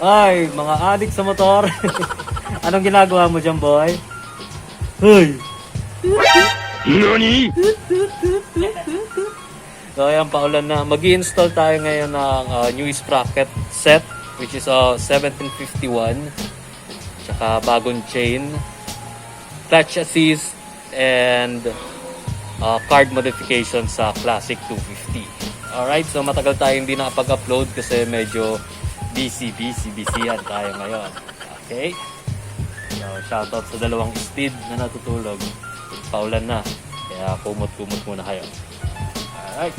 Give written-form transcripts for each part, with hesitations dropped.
Ay, mga adik sa motor. Anong ginagawa mo dyan, boy? Hey! NANI?! So, ayan, paulan na. Mag-i-install tayo ngayon ng new sprocket set, which is 1751. Tsaka bagong chain, clutch assist, and carb modification sa classic 250. Alright, so matagal tayo hindi nakapag-upload kasi medyo busy tayo ngayon. Okay? So, shoutout sa dalawang steed na natutulog. Paulan na, kaya kumot-kumot muna kayo. Alright.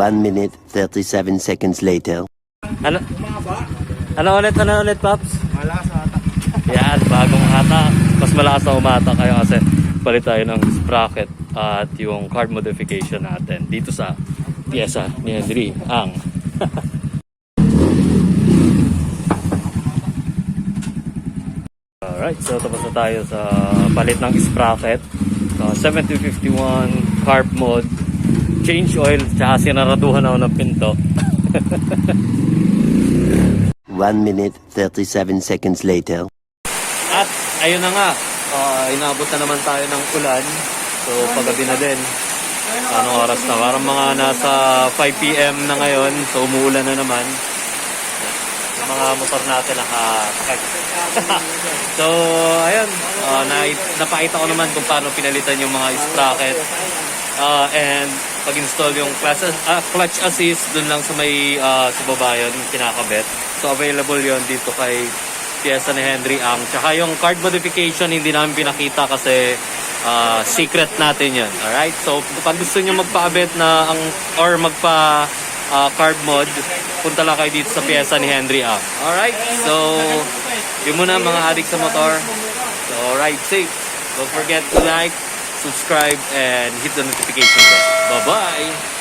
1 minute, 37 seconds later. Ano? Ano ulit, Paps? Malasa ata. Yan, bagong hata. Mas malakas na umata kayo kasi palit tayo ng sprocket at yung carb modification natin dito sa pyesa ni Henry ang Alright, so tapos na tayo sa palit ng sprocket. 7251 carb mod, change oil, tsaka sinaraduhan ako ng pinto. 1 minute, 37 seconds later. At ayun na nga, inabot na naman tayo ng ulan. So paggabi na din. Anong oras na? Parang mga nasa 5 PM na ngayon. So umuulan na naman. Yung mga motor natin nakasakit. So ayun, napakita ko naman kung paano pinalitan yung mga sprocket. And pag-install yung clutch assist dun lang sa may sa baba yun, kinakabit. So available yon dito kay pyesa ni Henry ang. Tsaka yung carb modification hindi namin pinakita kasi secret natin yun. Alright? So pag gusto nyo magpa-abit na or magpa carb mod, punta lang kayo dito sa pyesa ni Henry ang. Alright? So yun muna mga adik sa motor. So ride safe. Don't forget to like, subscribe, and hit the notification bell. Bye-bye!